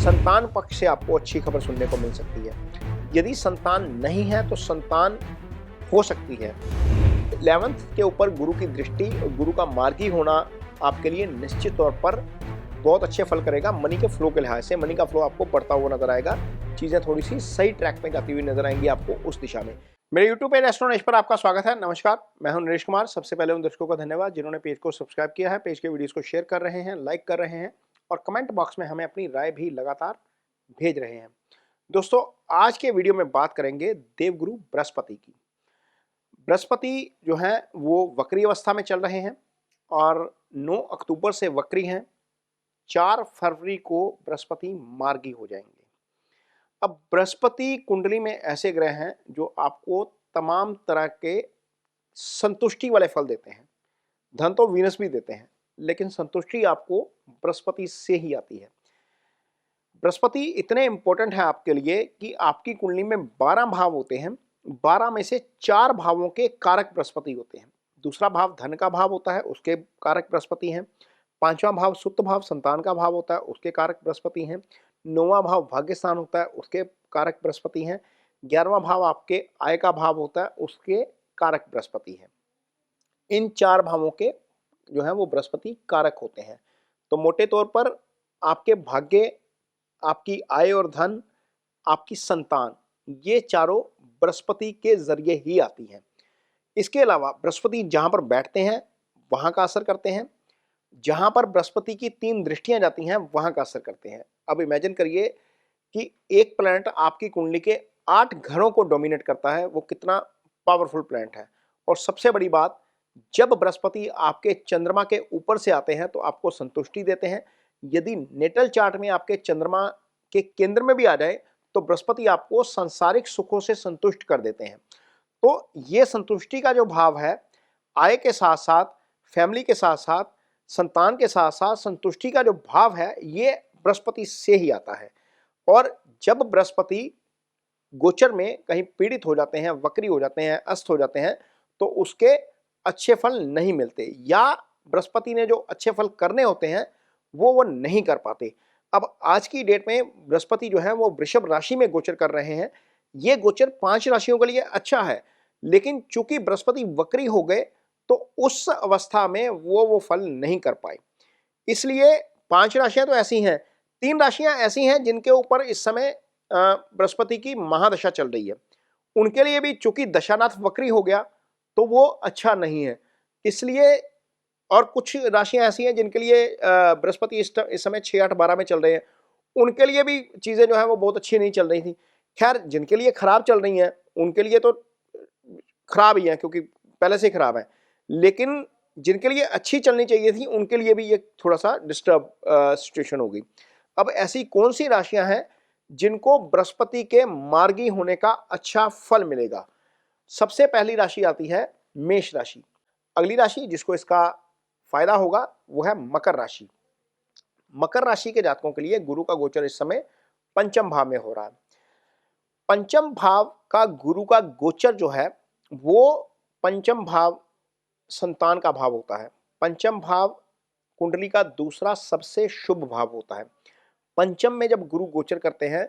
संतान पक्ष से आपको अच्छी खबर सुनने को मिल सकती है। यदि संतान नहीं है तो संतान हो सकती है। 11th के ऊपर गुरु की दृष्टि और गुरु का मार्गी होना आपके लिए निश्चित तौर पर बहुत अच्छे फल करेगा। मनी के फ्लो के लिहाज से मनी का फ्लो आपको बढ़ता हुआ नजर आएगा। चीजें थोड़ी सी सही ट्रैक पे जाती हुई नजर आएंगी आपको उस दिशा में। मेरे YouTube पेज एस्ट्रो नरेश पर आपका स्वागत है। नमस्कार, मैं हूं नरेश कुमार। सबसे पहले उन दर्शकों का धन्यवाद जिन्होंने पेज को सब्सक्राइब किया है, पेज के वीडियोस को शेयर कर रहे हैं, लाइक कर रहे हैं और कमेंट बॉक्स में हमें अपनी राय भी लगातार भेज रहे हैं। दोस्तों, आज के वीडियो में बात करेंगे देवगुरु बृहस्पति की। बृहस्पति जो है वो वक्री अवस्था में चल रहे हैं और 9 अक्टूबर से वक्री हैं। 4 फरवरी को बृहस्पति मार्गी हो जाएंगे। अब बृहस्पति कुंडली में ऐसे ग्रह हैं जो आपको तमाम तरह के संतुष्टि वाले फल देते हैं। धन तो वीनस भी देते हैं, लेकिन संतुष्टि आपको बृहस्पति से ही आती है। बृहस्पति इतने इंपॉर्टेंट है आपके लिए कि आपकी कुंडली में 12 भाव होते हैं। 12 में से 4 भावों के कारक बृहस्पति होते हैं। दूसरा भाव धन का भाव होता है, उसके कारक बृहस्पति हैं। 5वां भाव सुप्त भाव संतान का भाव होता है, उसके कारक बृहस्पति हैं। 9वां भाव भाग्य स्थान होता है, उसके कारक बृहस्पति हैं। 11वां भाव आपके आय का भाव होता है, उसके कारक बृहस्पति हैं। इन 4 भावों के जो है वो बृहस्पति कारक होते हैं। तो मोटे तौर पर आपके भाग्य, आपकी आय और धन, आपकी संतान, ये चारों बृहस्पति के जरिए ही आती हैं। इसके अलावा बृहस्पति जहां पर बैठते हैं वहां का असर करते हैं। जहां पर बृहस्पति की 3 दृष्टियां जाती हैं वहां का असर करते हैं। अब इमेजिन करिए कि एक प्लैनेट आपकी कुंडली के 8 घरों को डोमिनेट करता है, वो कितना पावरफुल प्लैनेट है। और सबसे बड़ी बात, जब बृहस्पति आपके चंद्रमा के ऊपर से आते हैं तो आपको संतुष्टि देते हैं। यदि नेटल चार्ट में आपके चंद्रमा के केंद्र में भी आ जाए तो बृहस्पति आपको सांसारिक सुखों से संतुष्ट कर देते हैं। तो ये संतुष्टि का जो भाव है, आय के साथ साथ, फैमिली के साथ साथ, संतान के साथ साथ संतुष्टि का जो भाव है, ये बृहस्पति से ही आता है। और जब बृहस्पति गोचर में कहीं पीड़ित हो जाते हैं, वक्री हो जाते हैं, अस्त हो जाते हैं, तो उसके अच्छे फल नहीं मिलते, या बृहस्पति ने जो अच्छे फल करने होते हैं वो नहीं कर पाते। अब आज की डेट में बृहस्पति जो है वो वृषभ राशि में गोचर कर रहे हैं। ये गोचर 5 राशियों के लिए अच्छा है, लेकिन चूंकि बृहस्पति वक्री हो गए तो उस अवस्था में वो फल नहीं कर पाए। इसलिए 5 राशियां तो ऐसी हैं, 3 राशियां ऐसी हैं जिनके ऊपर इस समय बृहस्पति की महादशा चल रही है। उनके लिए भी चूंकि दशानाथ वक्री हो गया तो वो अच्छा नहीं है। इसलिए और कुछ राशियां ऐसी हैं जिनके लिए बृहस्पति इस समय 6, 8, 12 में चल रहे हैं। उनके लिए भी चीजें जो है वो बहुत अच्छी नहीं चल रही थी। खैर, जिनके लिए खराब चल रही हैं उनके लिए तो खराब ही है, क्योंकि पहले से ही खराब है। लेकिन जिनके लिए अच्छी चलनी चाहिए थी उनके लिए भी ये थोड़ा सा डिस्टर्ब सिचुएशन होगी। अब ऐसी कौन सी राशियां हैं जिनको बृहस्पति के मार्गी होने का अच्छा फल मिलेगा? सबसे पहली राशि आती है मेष राशि। अगली राशि जिसको इसका फायदा होगा वो है मकर राशि। मकर राशि के जातकों के लिए गुरु का गोचर इस समय 5म भाव में हो रहा है। 5म भाव का गुरु का गोचर जो है वो 5म भाव संतान का भाव होता है। 5म भाव कुंडली का दूसरा सबसे शुभ भाव होता है। 5म में जब गुरु गोचर करते हैं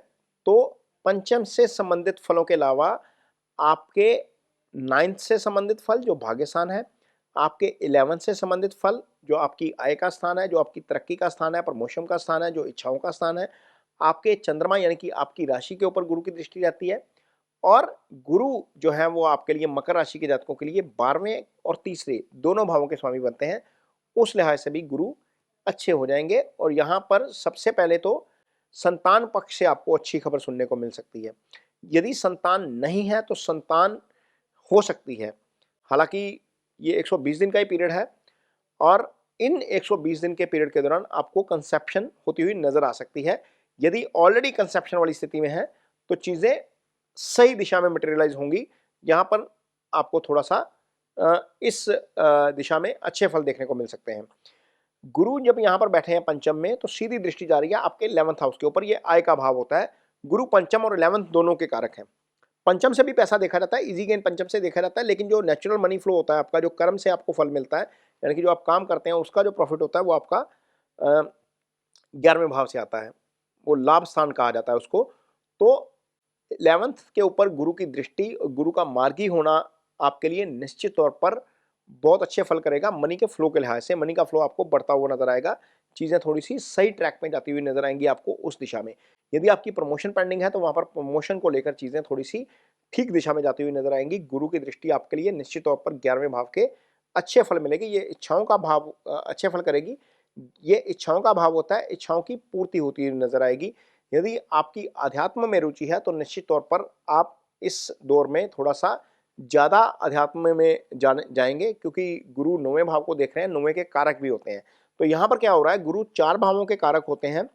तो 5म से संबंधित फलों के अलावा आपके 9th से संबंधित फल जो भाग्य स्थान है, आपके 11th से संबंधित फल जो आपकी आय का स्थान है, जो आपकी तरक्की का स्थान है, प्रमोशन का स्थान है, जो इच्छाओं का स्थान है, आपके चंद्रमा यानी कि आपकी राशि के ऊपर गुरु की दृष्टि रहती है। और गुरु जो है वो आपके लिए मकर राशि के जातकों के लिए 12वें और तीसरे दोनों भावों के स्वामी बनते हैं। उस लिहाज से भी गुरु अच्छे हो जाएंगे। और यहाँ पर सबसे पहले तो संतान पक्ष से आपको अच्छी खबर सुनने को मिल सकती है। यदि संतान नहीं है तो संतान हो सकती है। हालांकि ये 120 दिन का ही पीरियड है और इन 120 दिन के पीरियड के दौरान आपको कंसेप्शन होती हुई नजर आ सकती है। यदि ऑलरेडी कंसेप्शन वाली स्थिति में है तो चीजें सही दिशा में मटेरियलाइज होंगी। यहाँ पर आपको थोड़ा सा इस दिशा में अच्छे फल देखने को मिल सकते हैं। गुरु जब यहाँ पर बैठे हैं 5म में तो सीधी दृष्टि जा रही है आपके 11th हाउस के ऊपर। ये आय का भाव होता है। गुरु 5म और 11th दोनों के कारक हैं। 5म से भी पैसा देखा जाता है, इजी गेन 5म से देखा जाता है, लेकिन जो नेचुरल मनी फ्लो होता है आपका, जो कर्म से आपको फल मिलता है, यानी कि जो आप काम करते हैं उसका जो प्रॉफिट होता है वो आपका 11वें भाव से आता है। वो लाभ स्थान कहा जाता है उसको। तो 11th के ऊपर गुरु की दृष्टि, गुरु का मार्गी होना आपके लिए निश्चित तौर पर बहुत अच्छे फल करेगा। मनी के फ्लो के लिहाज से मनी का फ्लो आपको बढ़ता हुआ नजर आएगा। चीज़ें थोड़ी सी सही ट्रैक में जाती हुई नजर आएंगी आपको उस दिशा में। यदि आपकी प्रमोशन पेंडिंग है तो वहां पर प्रमोशन को लेकर चीज़ें थोड़ी सी ठीक दिशा में जाती हुई नजर आएंगी। गुरु की दृष्टि आपके लिए निश्चित तौर पर 11वें भाव के अच्छे फल मिलेगी। ये इच्छाओं का भाव अच्छे फल करेगी। ये इच्छाओं का भाव होता है, इच्छाओं की पूर्ति होती हुई नजर आएगी। यदि आपकी अध्यात्म में रुचि है तो निश्चित तौर पर आप इस दौर में थोड़ा सा ज़्यादा अध्यात्म में जाएंगे, क्योंकि गुरु 9वें भाव को देख रहे हैं, 9वें के कारक भी होते हैं। तो यहाँ पर क्या हो रहा है, गुरु 4 भावों के कारक होते हैं।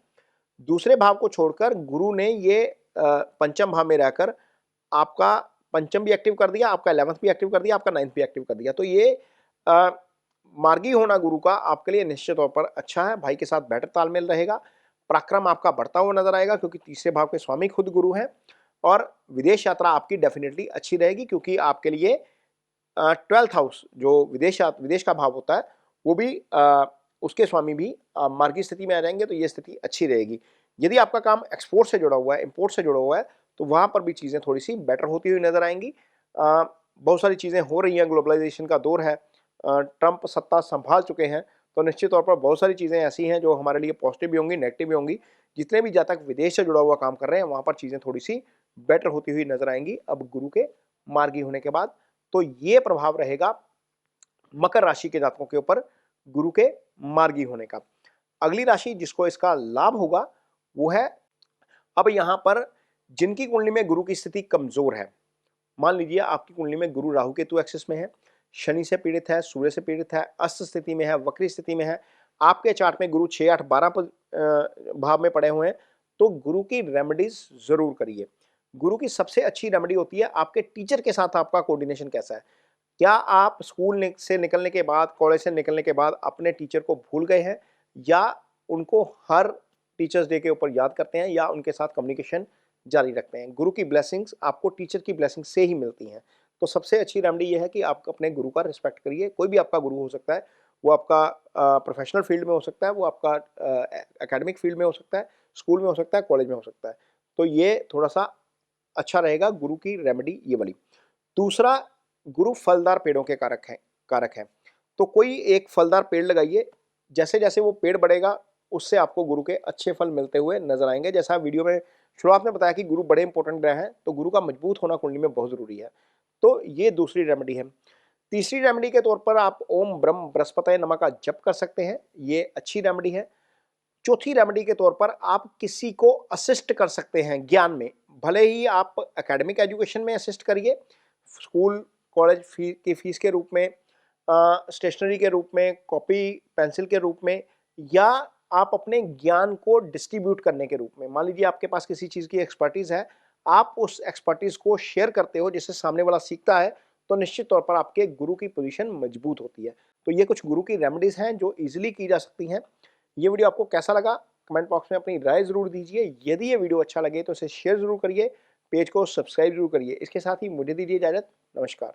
दूसरे भाव को छोड़कर गुरु ने ये पंचम भाव में रहकर आपका पंचम भी एक्टिव कर दिया, आपका 11th भी एक्टिव कर दिया, आपका 9th भी एक्टिव कर दिया। तो ये मार्गी होना गुरु का आपके लिए निश्चित तौर पर अच्छा है। भाई के साथ बेटर तालमेल रहेगा। पराक्रम आपका बढ़ता हुआ नजर आएगा, क्योंकि तीसरे भाव के स्वामी खुद गुरु हैं। और विदेश यात्रा आपकी डेफिनेटली अच्छी रहेगी, क्योंकि आपके लिए 12th हाउस जो विदेश का भाव होता है वो भी उसके स्वामी भी मार्गी स्थिति में आ जाएंगे। तो ये स्थिति अच्छी रहेगी। यदि आपका काम एक्सपोर्ट से जुड़ा हुआ है, इंपोर्ट से जुड़ा हुआ है, तो वहाँ पर भी चीज़ें थोड़ी सी बेटर होती हुई नजर आएंगी। बहुत सारी चीज़ें हो रही हैं, ग्लोबलाइजेशन का दौर है, ट्रंप सत्ता संभाल चुके हैं, तो निश्चित तौर पर बहुत सारी चीज़ें ऐसी हैं जो हमारे लिए पॉजिटिव भी होंगी, नेगेटिव भी होंगी। जितने भी जातक विदेश से जुड़ा हुआ काम कर रहे हैं वहाँ पर चीज़ें थोड़ी सी बेटर होती हुई नजर आएंगी अब गुरु के मार्गी होने के बाद। तो ये प्रभाव रहेगा मकर राशि के जातकों के ऊपर गुरु के मार्गी होने का। अगली राशि जिसको इसका लाभ होगा वो है, अब यहाँ पर जिनकी कुंडली में गुरु की स्थिति कमजोर है, मान लीजिए आपकी कुंडली में गुरु राहु केतु एक्सिस में है, शनि से पीड़ित है, सूर्य से पीड़ित है, अस्त स्थिति में है, वक्री स्थिति में है, आपके चार्ट में गुरु 6, 8, 12 भाव में पड़े हुए हैं, तो गुरु की रेमेडीज जरूर करिए। गुरु की सबसे अच्छी रेमेडी होती है आपके टीचर के साथ आपका कोऑर्डिनेशन कैसा है। क्या आप स्कूल से निकलने के बाद, कॉलेज से निकलने के बाद अपने टीचर को भूल गए हैं, या उनको हर टीचर्स डे के ऊपर याद करते हैं, या उनके साथ कम्युनिकेशन जारी रखते हैं। गुरु की ब्लेसिंग्स आपको टीचर की ब्लेसिंग से ही मिलती हैं। तो सबसे अच्छी रेमेडी ये है कि आप अपने गुरु का रिस्पेक्ट करिए। कोई भी आपका गुरु हो सकता है, वो आपका प्रोफेशनल फील्ड में हो सकता है, वो आपका एकेडमिक फील्ड में हो सकता है, स्कूल में हो सकता है, कॉलेज में हो सकता है। तो ये थोड़ा सा अच्छा रहेगा गुरु की रेमेडी ये वाली। दूसरा, गुरु फलदार पेड़ों के कारक है। तो कोई एक फलदार पेड़ लगाइए, जैसे जैसे वो पेड़ बढ़ेगा उससे आपको गुरु के अच्छे फल मिलते हुए नजर आएंगे। जैसा वीडियो में शुरुआत में बताया कि गुरु बड़े इंपॉर्टेंट ग्रह हैं, तो गुरु का मजबूत होना कुंडली में बहुत जरूरी है। तो ये दूसरी रेमेडी है। तीसरी रेमेडी के तौर पर आप ओम ब्रह्म बृहस्पति नमः का जप कर सकते हैं, ये अच्छी रेमेडी है। चौथी रेमेडी के तौर पर आप किसी को असिस्ट कर सकते हैं ज्ञान में, भले ही आप एकेडमिक एजुकेशन में असिस्ट करिए, स्कूल कॉलेज की फीस के रूप में, स्टेशनरी के रूप में, कॉपी पेंसिल के रूप में, या आप अपने ज्ञान को डिस्ट्रीब्यूट करने के रूप में। मान लीजिए आपके पास किसी चीज़ की एक्सपर्टीज़ है, आप उस एक्सपर्टीज़ को शेयर करते हो जिससे सामने वाला सीखता है, तो निश्चित तौर पर आपके गुरु की पोजीशन मजबूत होती है। तो ये कुछ गुरु की रेमेडीज़ हैं जो ईजिली की जा सकती हैं। ये वीडियो आपको कैसा लगा कमेंट बॉक्स में अपनी राय ज़रूर दीजिए। यदि ये वीडियो अच्छा लगे तो इसे शेयर ज़रूर करिए, पेज को सब्सक्राइब जरूर करिए। इसके साथ ही मुझे दीजिए इजाज़त। नमस्कार।